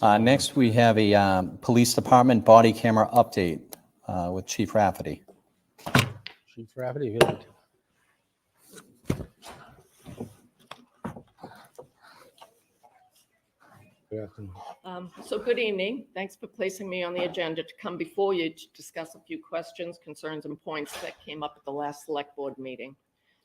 Next, we have a police department body camera update with Chief Rafferty. Chief Rafferty, good night. Good afternoon. So good evening. Thanks for placing me on the agenda to come before you to discuss a few questions, concerns, and points that came up at the last select board meeting.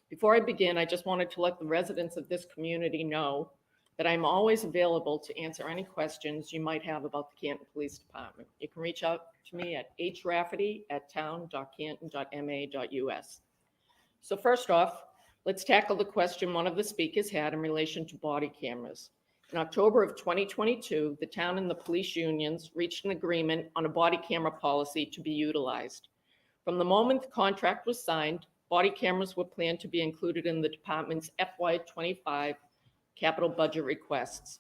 Before I begin, I just wanted to let the residents of this community know that I'm always available to answer any questions you might have about the Canton Police Department. You can reach out to me at hrafferty@town.canton.ma.us. So first off, let's tackle the question one of the speakers had in relation to body cameras. In October of 2022, the town and the police unions reached an agreement on a body camera policy to be utilized. From the moment the contract was signed, body cameras were planned to be included in the department's FY25 capital budget requests.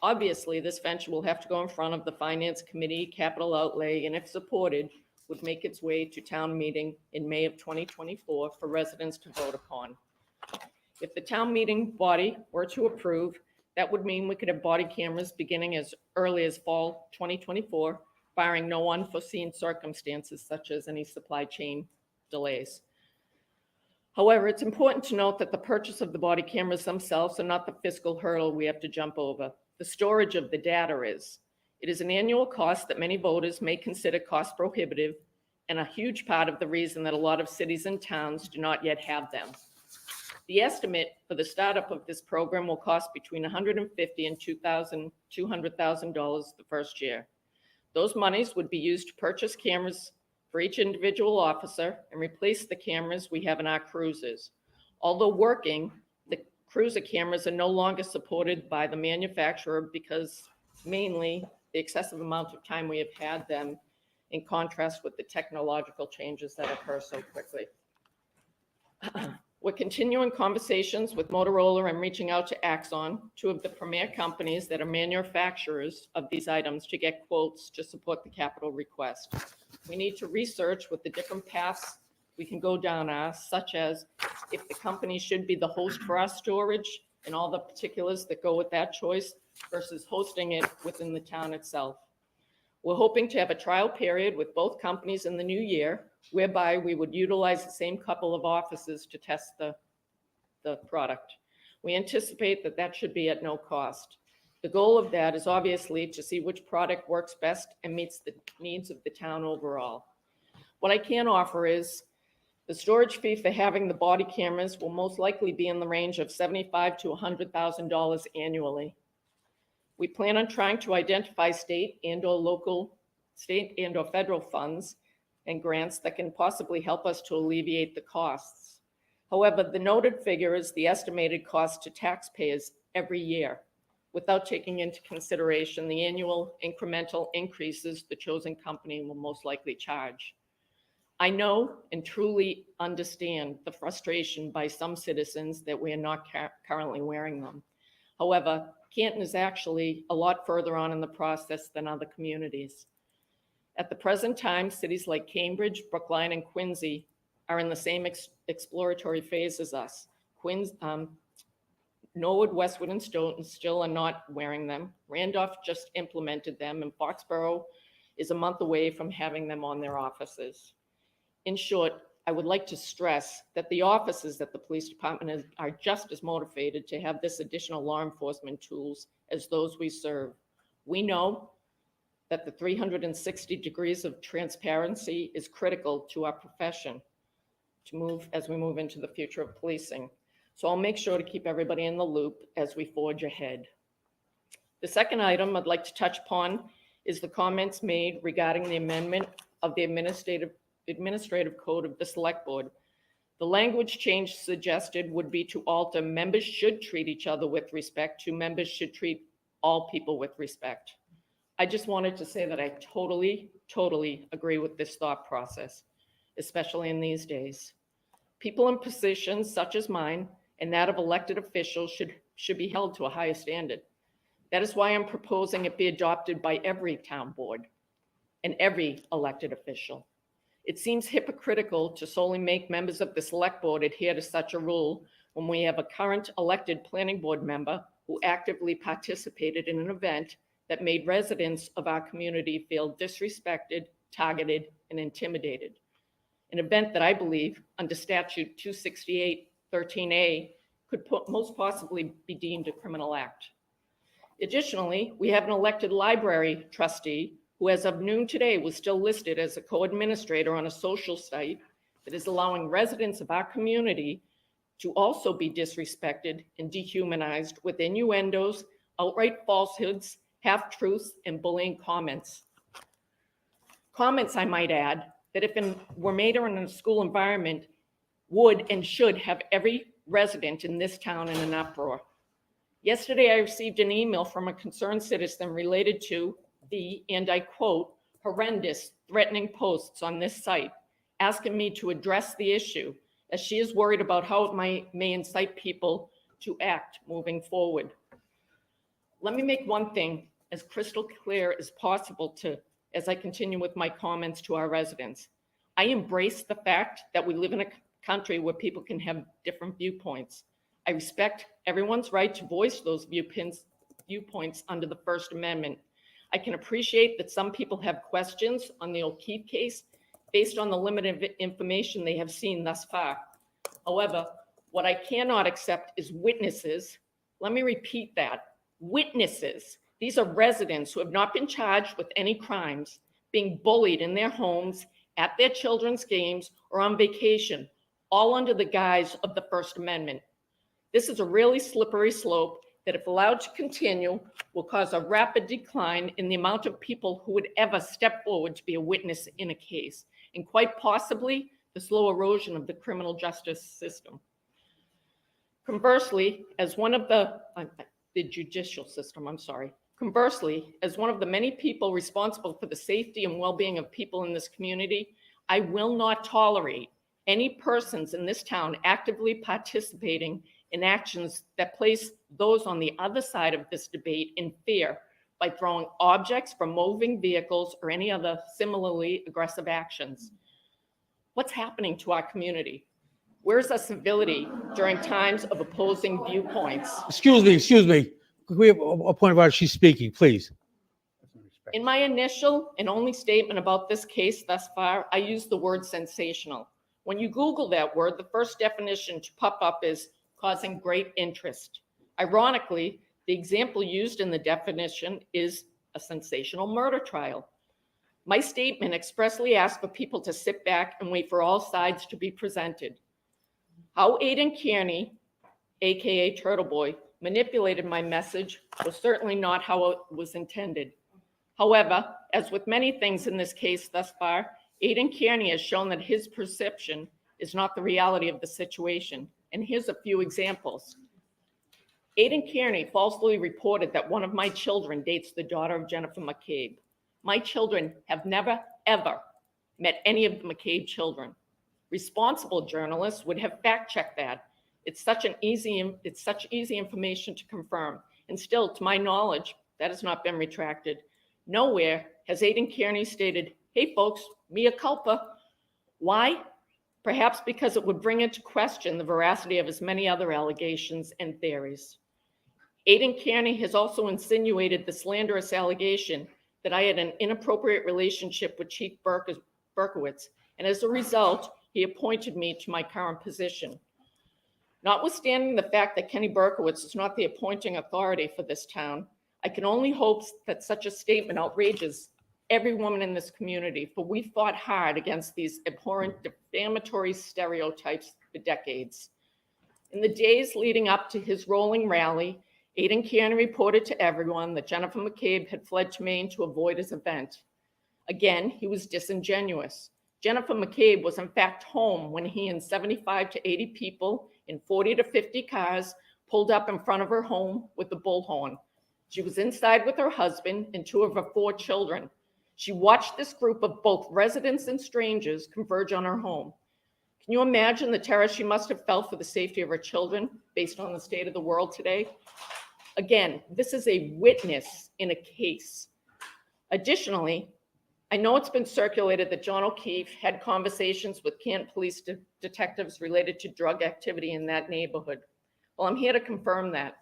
Obviously, this venture will have to go in front of the Finance Committee, capital outlay, and if supported, would make its way to town meeting in May of 2024 for residents to vote upon. If the town meeting body were to approve, that would mean we could have body cameras beginning as early as fall 2024, barring no unforeseen circumstances such as any supply chain delays. However, it's important to note that the purchase of the body cameras themselves are not the fiscal hurdle we have to jump over. The storage of the data is. It is an annual cost that many voters may consider cost prohibitive, and a huge part of the reason that a lot of cities and towns do not yet have them. The estimate for the startup of this program will cost between $150,000 and $200,000 the first year. Those monies would be used to purchase cameras for each individual officer and replace the cameras we have in our cruisers. Although working, the cruiser cameras are no longer supported by the manufacturer because mainly the excessive amount of time we have had them in contrast with the technological changes that occur so quickly. We're continuing conversations with Motorola and reaching out to Axon, two of the premier companies that are manufacturers of these items, to get quotes to support the capital request. We need to research what the different paths we can go down are, such as if the company should be the host for our storage and all the particulars that go with that choice versus hosting it within the town itself. We're hoping to have a trial period with both companies in the new year, whereby we would utilize the same couple of offices to test the product. We anticipate that that should be at no cost. The goal of that is obviously to see which product works best and meets the needs of the town overall. What I can offer is the storage fee for having the body cameras will most likely be in the range of $75,000 to $100,000 annually. We plan on trying to identify state and or federal funds and grants that can possibly help us to alleviate the costs. However, the noted figure is the estimated cost to taxpayers every year, without taking into consideration the annual incremental increases the chosen company will most likely charge. I know and truly understand the frustration by some citizens that we are not currently wearing them. However, Canton is actually a lot further on in the process than other communities. At the present time, cities like Cambridge, Brookline, and Quincy are in the same exploratory phase as us. Norwood, Westwood, and Stoughton still are not wearing them. Randolph just implemented them, and Foxborough is a month away from having them on their offices. In short, I would like to stress that the officers at the police department are just as motivated to have this additional law enforcement tools as those we serve. We know that the 360 degrees of transparency is critical to our profession as we move into the future of policing. So I'll make sure to keep everybody in the loop as we forge ahead. The second item I'd like to touch upon is the comments made regarding the amendment of the administrative code of the select board. The language change suggested would be to alter members should treat each other with respect to members should treat all people with respect. I just wanted to say that I totally agree with this thought process, especially in these days. People in positions such as mine and that of elected officials should be held to a higher standard. That is why I'm proposing it be adopted by every town board and every elected official. It seems hypocritical to solely make members of the select board adhere to such a rule when we have a current elected planning board member who actively participated in an event that made residents of our community feel disrespected, targeted, and intimidated. An event that I believe under statute 268-13A could most possibly be deemed a criminal act. Additionally, we have an elected library trustee who as of noon today was still listed as a co-administrator on a social site that is allowing residents of our community to also be disrespected and dehumanized with innuendos, outright falsehoods, half-truths, and bullying comments. Comments, I might add, that if were made in a school environment, would and should have every resident in this town in an uproar. Yesterday, I received an email from a concerned citizen related to the, and I quote, horrendous threatening posts on this site, asking me to address the issue as she is worried about how it may incite people to act moving forward. Let me make one thing as crystal clear as possible as I continue with my comments to our residents. I embrace the fact that we live in a country where people can have different viewpoints. I respect everyone's right to voice those viewpoints under the First Amendment. I can appreciate that some people have questions on the O'Keefe case based on the limited information they have seen thus far. However, what I cannot accept is witnesses. Let me repeat that. Witnesses. These are residents who have not been charged with any crimes, being bullied in their homes, at their children's games, or on vacation, all under the guise of the First Amendment. This is a really slippery slope that, if allowed to continue, will cause a rapid decline in the amount of people who would ever step forward to be a witness in a case, and quite possibly the slow erosion of the criminal justice system. Conversely, as one of the judicial system, Conversely, as one of the many people responsible for the safety and well-being of people in this community, I will not tolerate any persons in this town actively participating in actions that place those on the other side of this debate in fear by throwing objects from moving vehicles or any other similarly aggressive actions. What's happening to our community? Where's the civility during times of opposing viewpoints? Excuse me. Could we have a point of order? She's speaking, please. In my initial and only statement about this case thus far, I used the word sensational. When you Google that word, the first definition to pop up is causing great interest. Ironically, the example used in the definition is a sensational murder trial. My statement expressly asked for people to sit back and wait for all sides to be presented. How Aidan Kearney, aka Turtle Boy, manipulated my message was certainly not how it was intended. However, as with many things in this case thus far, Aidan Kearney has shown that his perception is not the reality of the situation. And here's a few examples. Aidan Kearney falsely reported that one of my children dates the daughter of Jennifer McCabe. My children have never, ever met any of the McCabe children. Responsible journalists would have fact-checked that. It's such easy information to confirm. And still, to my knowledge, that has not been retracted. Nowhere has Aidan Kearney stated, hey folks, mea culpa. Why? Perhaps because it would bring into question the veracity of his many other allegations and theories. Aidan Kearney has also insinuated the slanderous allegation that I had an inappropriate relationship with Chief Berkowitz, and as a result, he appointed me to my current position. Notwithstanding the fact that Kenny Berkowitz is not the appointing authority for this town, I can only hope that such a statement outrages every woman in this community, for we fought hard against these abhorrent, defamatory stereotypes for decades. In the days leading up to his rolling rally, Aidan Kearney reported to everyone that Jennifer McCabe had fled to Maine to avoid his event. Again, he was disingenuous. Jennifer McCabe was in fact home when he and 75 to 80 people in 40 to 50 cars pulled up in front of her home with the bullhorn. She was inside with her husband and two of her 4 children. She watched this group of both residents and strangers converge on her home. Can you imagine the terror she must have felt for the safety of her children based on the state of the world today? Again, this is a witness in a case. Additionally, I know it's been circulated that John O'Keefe had conversations with Canton police detectives related to drug activity in that neighborhood. Well, I'm here to confirm that.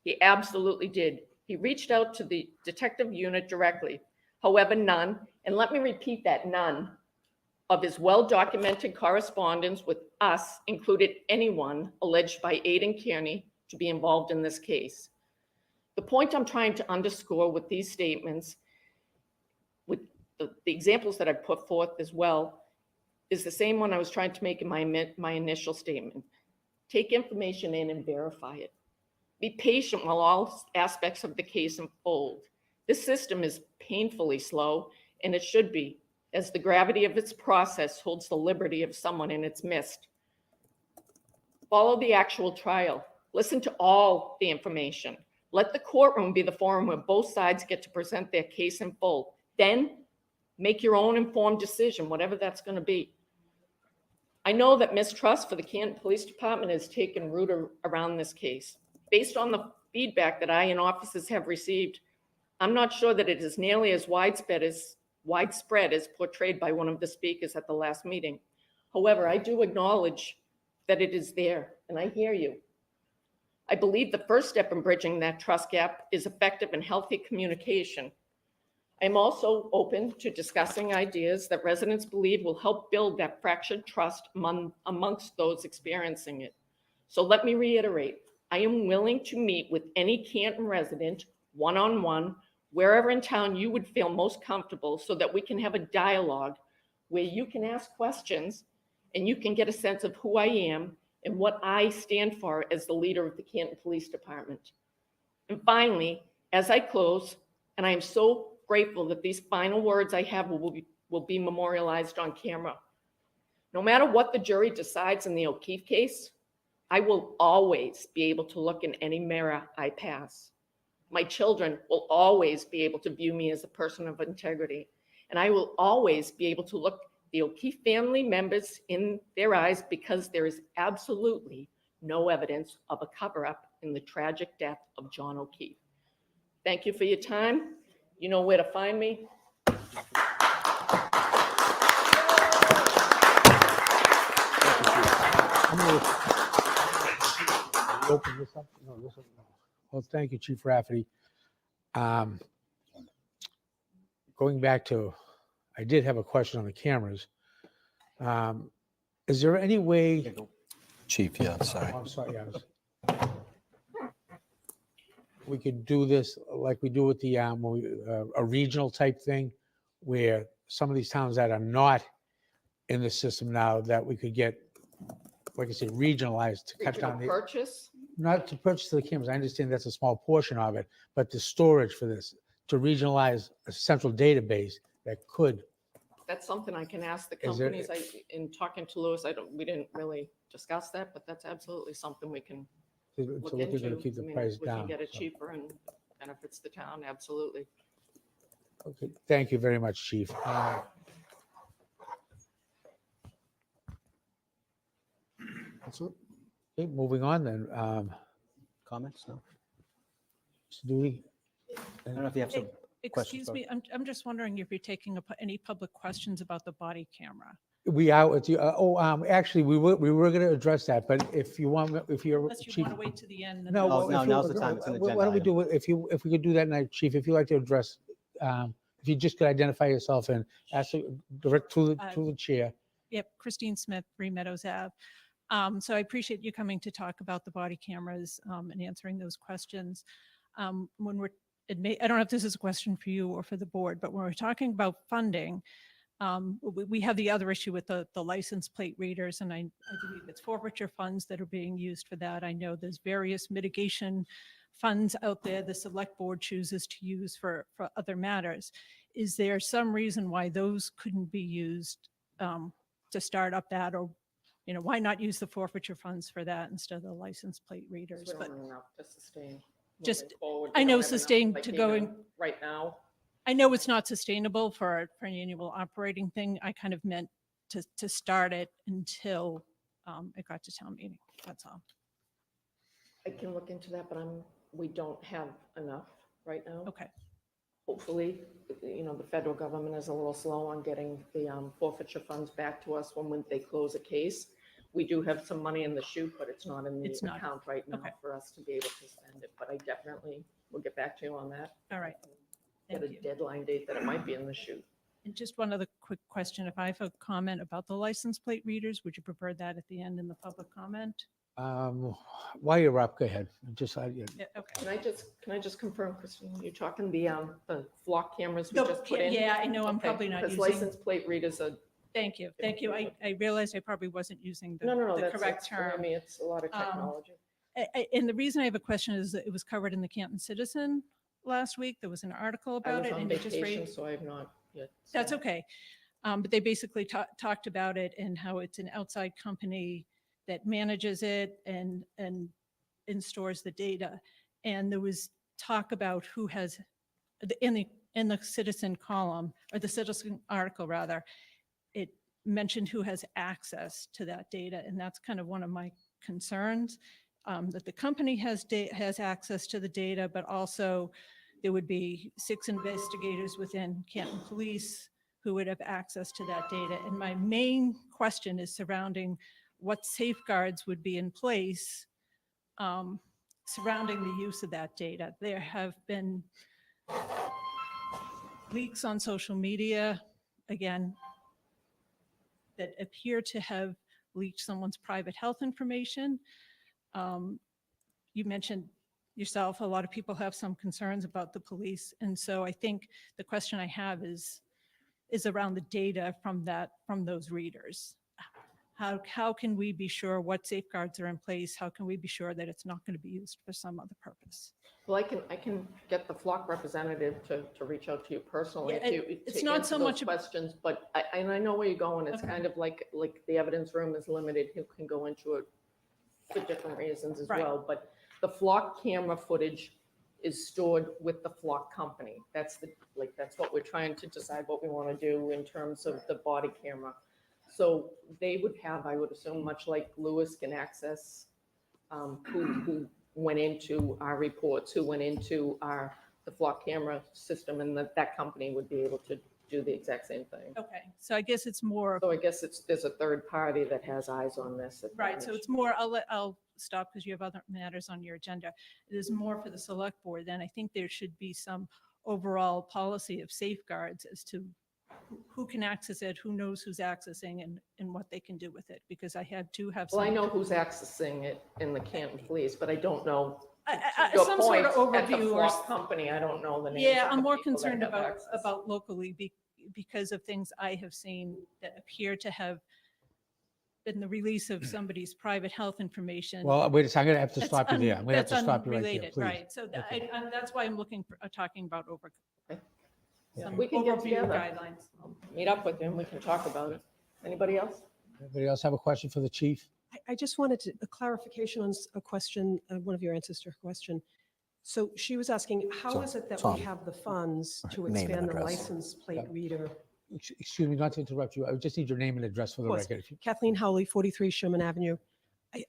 He absolutely did. He reached out to the detective unit directly. However, none, and let me repeat that, none of his well-documented correspondence with us included anyone alleged by Aidan Kearney to be involved in this case. The point I'm trying to underscore with these statements, with the examples that I put forth as well, is the same one I was trying to make in my initial statement. Take information in and verify it. Be patient while all aspects of the case unfold. This system is painfully slow, and it should be, as the gravity of its process holds the liberty of someone in its midst. Follow the actual trial. Listen to all the information. Let the courtroom be the forum where both sides get to present their case in full. Then make your own informed decision, whatever that's going to be. I know that mistrust for the Canton Police Department has taken root around this case. Based on the feedback that I and officers have received, I'm not sure that it is nearly as widespread as portrayed by one of the speakers at the last meeting. However, I do acknowledge that it is there, and I hear you. I believe the first step in bridging that trust gap is effective and healthy communication. I'm also open to discussing ideas that residents believe will help build that fractured trust amongst those experiencing it. So let me reiterate, I am willing to meet with any Canton resident one-on-one, wherever in town you would feel most comfortable, so that we can have a dialogue where you can ask questions and you can get a sense of who I am and what I stand for as the leader of the Canton Police Department. And finally, as I close, and I am so grateful that these final words I have will be memorialized on camera. No matter what the jury decides in the O'Keefe case, I will always be able to look in any mirror I pass. My children will always be able to view me as a person of integrity, and I will always be able to look the O'Keefe family members in their eyes, because there is absolutely no evidence of a cover-up in the tragic death of John O'Keefe. Thank you for your time. You know where to find me. I'm going to open this up. No, this one, no. Well, thank you, Chief Rafferty. Going back to, I did have a question on the cameras. Is there any way? Chief, yeah, sorry. Oh, I'm sorry, we could do this like we do with the a regional type thing, where some of these towns that are not in the system now, that we could get, like I said, regionalized to cut down the, Purchase? not to purchase the cameras. I understand that's a small portion of it, but the storage for this, to regionalize a central database that could. That's something I can ask the Is there- companies. In talking to Lewis, we didn't really discuss that, but that's absolutely something we can So look we're into. going to keep the I mean, price we down. can get it so. cheaper and benefits the town, absolutely. Okay, thank you very much, Chief. That's it. Okay, moving on then. Comments? No? Mr. Dooley? I don't know if you have some questions. Excuse me, I'm just wondering if you're taking any public questions about the body camera. We are with you. Actually, we were going to address that, but if you want, if you're Unless you Chief. want to wait to the end. and No, then- Oh, well, no, if you- now's the time. It's an Why agenda don't we item. do it, if we could do that night, Chief, if you'd like to address, if you just could identify yourself and ask, direct to the chair. Yep, Christine Smith, 3 Meadows Ave. So I appreciate you coming to talk about the body cameras and answering those questions. When we're, I don't know if this is a question for you or for the board, but when we're talking about funding, we have the other issue with the license plate readers, and I believe it's forfeiture funds that are being used for that. I know there's various mitigation funds out there the select board chooses to use for other matters. Is there some reason why those couldn't be used to start up that, or why not use the forfeiture funds for that instead of the license plate readers? We But don't have enough to sustain. Just- moving forward. I We know don't have enough sustain by to payment going- right now. I know it's not sustainable for an annual operating thing. I kind of meant to start it until it got to town meeting. That's all. I can look into that, but we don't have enough right now. Okay. Hopefully, the federal government is a little slow on getting the forfeiture funds back to us when they close a case. We do have some money in the chute, but it's not in the It's not. account right now Okay. for us to be able to spend it. But I definitely we'll get back to you on that. All right. Get Thank a you. deadline date that it might be in the chute. And just one other quick question. If I have a comment about the license plate readers, would you prefer that at the end in the public comment? While you're up, go ahead. Just, yeah. Yeah, okay. Can I just confirm, Christine, you're talking the flock cameras we just put in? Yeah, I know, I'm Okay, probably not because using, license plate readers are, thank you. I realized I probably wasn't using no, the that's, correct believe term. me, it's a lot of technology. And the reason I have a question is that it was covered in the Canton Citizen last week. There was an article I about was it. on And it just vacation, raised. so I have not yet. That's seen it. okay. But they basically talked about it and how it's an outside company that manages it and stores the data. And there was talk about who has, in the Citizen column, or the Citizen article rather, it mentioned who has access to that data. And that's kind of one of my concerns, that the company has access to the data, but also there would be 6 investigators within Canton Police who would have access to that data. And my main question is surrounding what safeguards would be in place surrounding the use of that data. There have been leaks on social media, again, that appear to have leaked someone's private health information. You mentioned yourself, a lot of people have some concerns about the police. And so I think the question I have is around the data from those readers. How can we be sure what safeguards are in place? How can we be sure that it's not going to be used for some other purpose? Well, I can get the flock representative to reach out to you personally. Yeah, if you, it's to not answer so those much questions, but I know where you're going. It's Okay. kind of like the evidence room is limited. Who can go into it for different reasons as Right. well. But the flock camera footage is stored with the flock company. That's what we're trying to decide what we want to do in terms of the body camera. So they would have, I would assume, much like Lewis can access who went into our reports, who went into the flock camera system, and that company would be able to do the exact same thing. Okay, so I guess it's more, So I guess there's a third party that has eyes on this. if that right, so makes- it's more, I'll stop because you have other matters on your agenda. It is more for the select board, then I think there should be some overall policy of safeguards as to who can access it, who knows who's accessing, and what they can do with it, because I do have some. Well, I know who's accessing it in the Canton Police, but I don't know. Some sort Point, of at the overview or. flock company, I don't know the names. Yeah, of I'm the more people that concerned have about access. locally because of things I have seen that appear to have been the release of somebody's private health information. Well, wait a second, I'm gonna have to That's stop you there. I'm gonna have to that's stop you right there, unrelated, please. right? So Okay. that's why I'm looking for, talking about Okay. some We can get overview together. guidelines. Meet up with him, we can talk about it. Anybody else? Anybody else have a question for the chief? I just wanted a clarification on a question, one of your answers to her question. So she was asking, how So, is it that Tom, we have the funds to name and expand the address. license plate Yeah. reader? Excuse me, not to interrupt you. I just need your name and address for the Of course. record. If you- Kathleen Howley, 43 Sherman Avenue.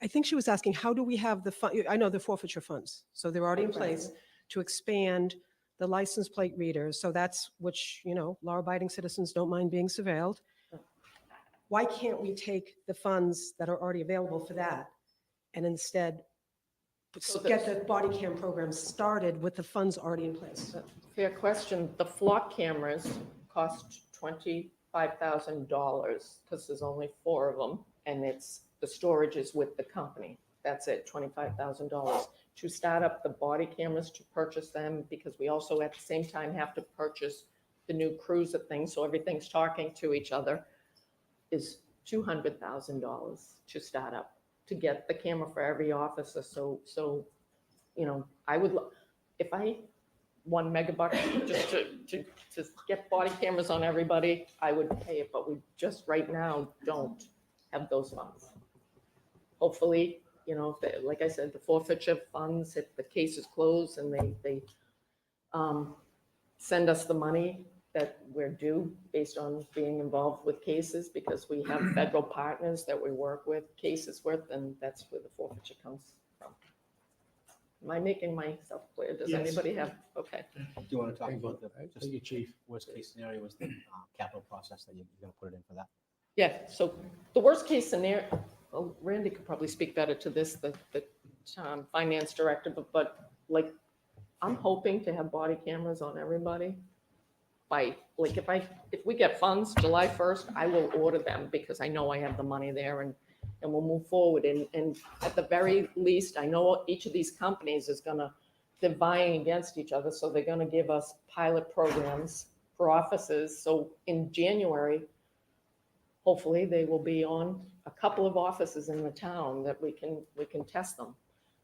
I think she was asking, how do we have the fund? I know the forfeiture funds, so they're already in place to expand the license plate readers. So that's which, law-abiding citizens don't mind being surveilled. Why can't we take the funds that are already available for that and instead So get the body cam program started with the funds already in place? Fair question. The flock cameras cost $25,000 because there's only 4 of them, and the storage is with the company. That's it, $25,000. To start up the body cameras, to purchase them, because we also at the same time have to purchase the new cruiser thing, so everything's talking to each other, is $200,000 to start up, to get the camera for every officer. So I would, if I 1 megabucks just to get body cameras on everybody, I would pay it, but we just right now don't have those funds. Hopefully, like I said, the forfeiture funds, if the case is closed and they send us the money that we're due based on being involved with cases, because we have federal partners that we work with cases with, and that's where the forfeiture comes from. Am I making myself clear? Does Yes. anybody have, okay. Do you want to talk Thank you. about the, Thank just you, chief. worst case scenario was the capital process that you're going to put it in for that? Yeah, so the worst case scenario, well, Randy could probably speak better to this, the finance director, but like I'm hoping to have body cameras on everybody by, like, if we get funds July 1st, I will order them because I know I have the money there and we'll move forward. And at the very least, I know each of these companies is gonna, they're vying against each other, so they're gonna give us pilot programs for offices. So in January, hopefully they will be on a couple of offices in the town that we can test them.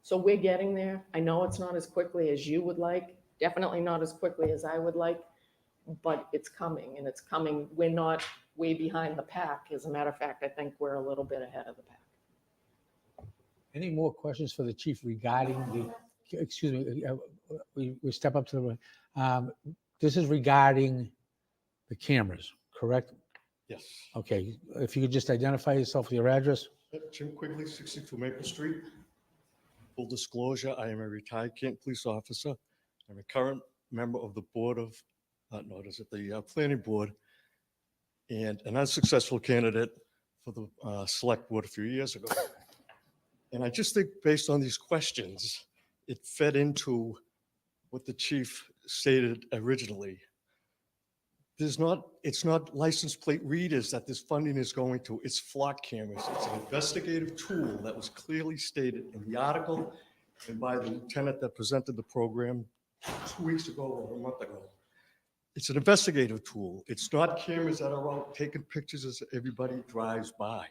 So we're getting there. I know it's not as quickly as you would like, definitely not as quickly as I would like, but it's coming, and it's coming. We're not way behind the pack. As a matter of fact, I think we're a little bit ahead of the pack. Any more questions for the chief regarding the, excuse me, we step up to the, this is regarding the cameras, correct? Yes. Okay, if you could just identify yourself with your address. Jim Quigley, 62 Maple Street. Full disclosure, I am a retired Canton police officer. I'm a current member of the board of, the planning board, and an unsuccessful candidate for the select board a few years ago. And I just think based on these questions, it fed into what the chief stated originally. It's not license plate readers that this funding is going to, it's flock cameras. It's an investigative tool that was clearly stated in the article and by the lieutenant that presented the program 2 weeks ago or a month ago. It's an investigative tool. It's not cameras that are out taking pictures as everybody drives by.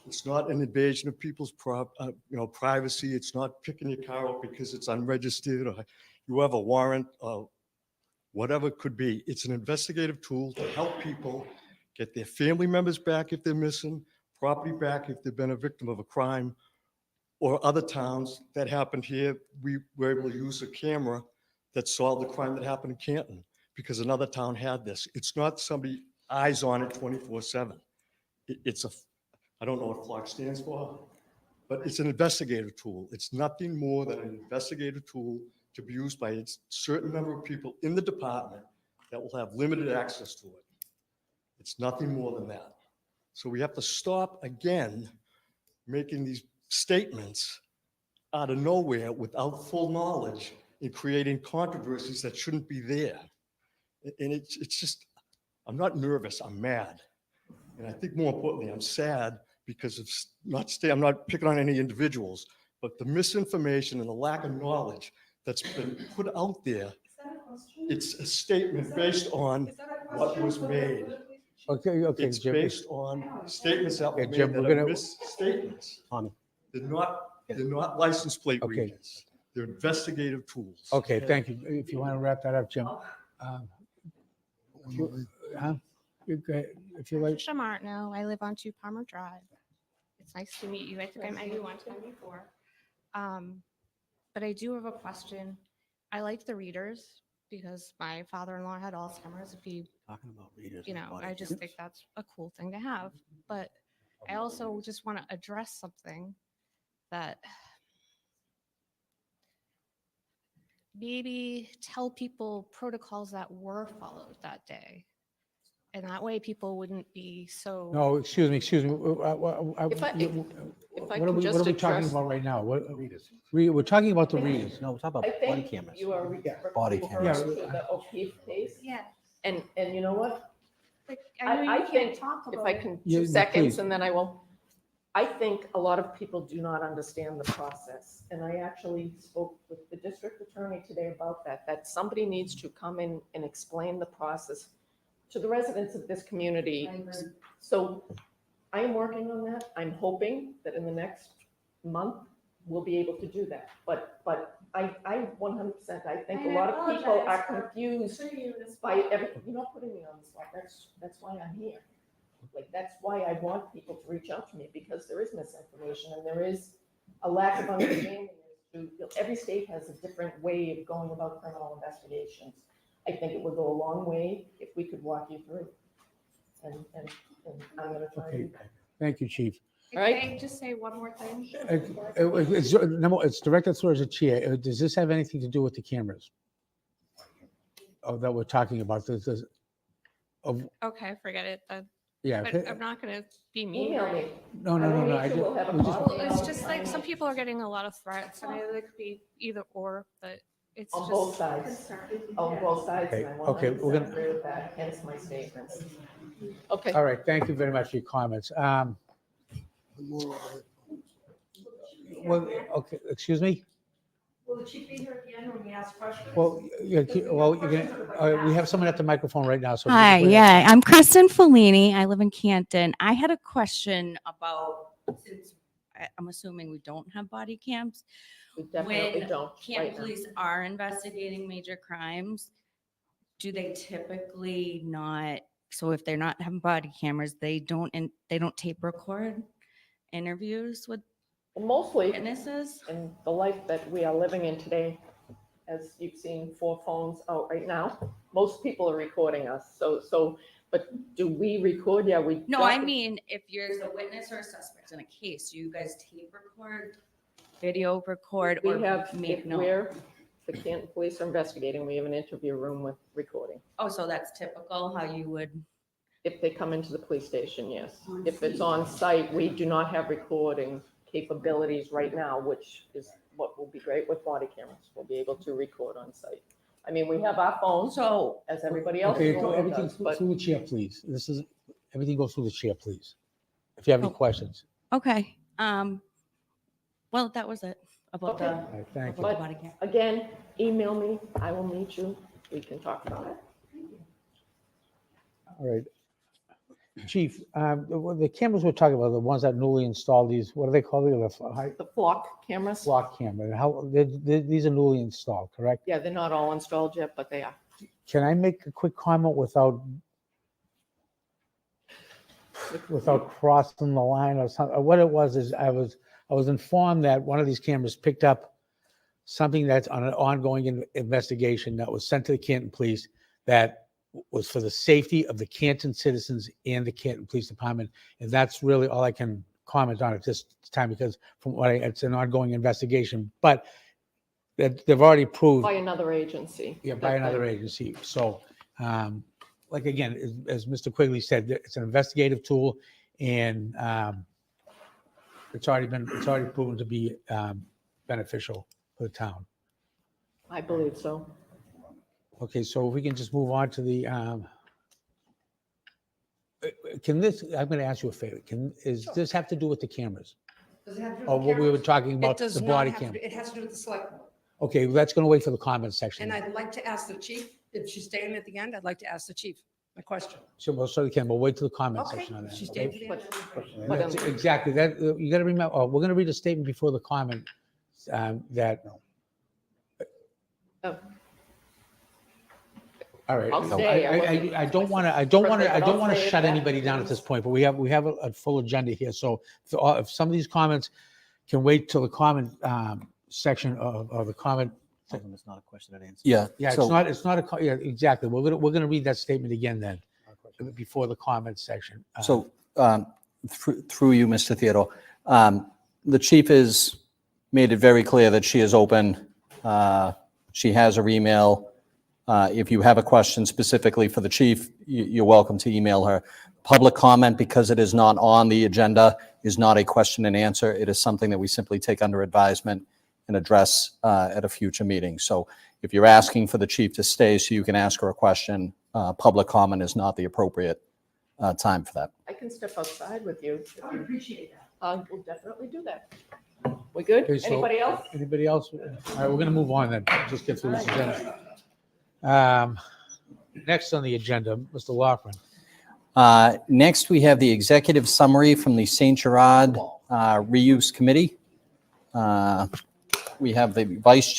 It's not an invasion of people's privacy. It's not picking your car up because it's unregistered or you have a warrant or whatever it could be. It's an investigative tool to help people get their family members back if they're missing, property back if they've been a victim of a crime, or other towns that happened here. We were able to use a camera that solved the crime that happened in Canton because another town had this. It's not somebody eyes on it 24/7. It's a, I don't know what flock stands for, but it's an investigative tool. It's nothing more than an investigative tool to be used by a certain number of people in the department that will have limited access to it. It's nothing more than that. So we have to stop again making these statements out of nowhere without full knowledge and creating controversies that shouldn't be there. And it's just, I'm not nervous, I'm mad. And I think more importantly, I'm sad because of I'm not picking on any individuals, but the misinformation and the lack of knowledge that's been put out there. It's a statement based on what was made. Okay, It's Jim. based on statements that were Okay, Jim, made that we're are gonna- misstatements. Tommy. They're not license plate Okay. readers. They're investigative tools. Okay, thank you. If you want to wrap that up, Jim. Huh? You go ahead. If you like. Trisha Martineau. I live on 2 Palmer Drive. It's nice to meet you. I think I met you one time before. But I do have a question. I like the readers because my father-in-law had Alzheimer's. If he, Talking about readers. you and know, body I just cameras. think that's a cool thing to have. But I also just want to address something that maybe tell people protocols that were followed that day. And that way people wouldn't be so. No, excuse me. If I What can are we just talking address- about right now? Readers. We're talking about the readers. No, we're talking I about body think cameras. you are Body referring cameras. to the O'Keefe case. Yeah. And you know what? Like, I know I you can't think talk if about I it. can, Yeah, 2 no, seconds, please. and then I will. I think a lot of people do not understand the process. And I actually spoke with the district attorney today about that somebody needs to come in and explain the process to the residents of this community. So I am working on that. I'm hoping that in the next month, we'll be able to do that. But I 100%, I think a lot of people are confused by everything. You're not putting me on the spot. That's why I'm here. Like, that's why I want people to reach out to me, because there is misinformation and there is a lack of understanding. Every state has a different way of going about criminal investigations. I think it would go a long way if we could walk you through. And I'm going to try to do that. Thank you, Chief. All right. Can I just say one more thing? It's directed towards the chair. Does this have anything to do with the cameras? Oh, that we're talking about this, Okay, forget it. yeah. But I'm not going to be mean. Email me. No. I don't need I to. just- We'll have a we just- call. Well, it's just like some people are getting a lot of threats. I mean, it could be either or, but It's On just both sides. concerning. On both sides, and I Okay, we're 100% gonna- agree with that, hence my statements. Okay. All right, thank you very much for your comments. Well, okay, excuse me? Will the chief be here again when we ask questions? Well, you're gonna, we have someone at the microphone right now, so. if you Hi, could bring it- yeah, I'm Kristen Fellini. I live in Canton. I had a question about, since I'm assuming we don't have body cams. We definitely When don't Canton right now. police are investigating major crimes, do they typically not, so if they're not having body cameras, they don't tape record interviews with Mostly, witnesses? in the life that we are living in today, as you've seen 4 phones out right now, most people are recording us. But do we record? Yeah, we. No, I mean, if you're a witness or a suspect in a case, do you guys tape record, video record, or We have, make if notes? we're, the Canton police are investigating, we have an interview room with recording. Oh, so that's typical how you would, If they come into the police station, yes. If it's on site, we do not have recording capabilities right now, which is what will be great with body cameras. We'll be able to record on site. I mean, we have our phones, so, as everybody else Okay, in the world everything does, but through the chair, please. Everything goes through the chair, please. If you have any Oh. questions. okay, well, that was it about Okay. the, All right, thank you. about the body cam. again, email me. I will meet you. We can talk about it. All right. Chief, the cameras we're talking about, the ones that newly installed, these, what do they call it? The flock cameras, Block camera. How, these are newly installed, correct? yeah, they're not all installed yet, but they are. Can I make a quick comment without crossing the line or something? What it was is I was informed that one of these cameras picked up something that's on an ongoing investigation that was sent to the Canton Police that was for the safety of the Canton citizens and the Canton Police Department. And that's really all I can comment on at this time, because from what it's an ongoing investigation, but that they've already proved. By another agency. Yeah, by another agency. So, like, again, as Mr. Quigley said, it's an investigative tool, and it's already proven to be beneficial for the town. I believe so. Okay, so if we can just move on to the, I'm going to ask you a favor. Does this have to do with the cameras? Does it have to do with Or the what we were cameras? talking It about, does the not body have to cam? do- It has to do with the select board. Okay, well, that's going to wait for the comment section. And I'd like to ask the chief, if she's staying at the end, I'd like to ask the chief my question. So we'll wait till the comment Okay, section on that. she's okay? staying to the end. But, That's exactly, that, you gotta remember, we're gonna read a statement before the comment, that. Oh. All right. I'll stay. I don't wanna, I don't wanna I'll stay if shut that anybody down at means- this point, but we have a full agenda here, so if some of these comments can wait till the comment, section of the comment. It's not a question and answer. Yeah. Yeah, so- it's not yeah, exactly, we're gonna read that statement again then, before the comment section. So through you, Mr. Theodore, the chief has made it very clear that she is open. She has her email. If you have a question specifically for the chief, you're welcome to email her. Public comment, because it is not on the agenda, is not a question and answer. It is something that we simply take under advisement and address at a future meeting. So if you're asking for the chief to stay so you can ask her a question, public comment is not the appropriate time for that. I can step outside with you. I would appreciate that. We'll definitely do that. We good? Okay, so- Anybody else? Anybody else? All right, we're gonna move on then, just get through this agenda. Next on the agenda, Mr. Loughran. Next, we have the executive summary from the St. Gerard Reuse Committee. We have the vice chair.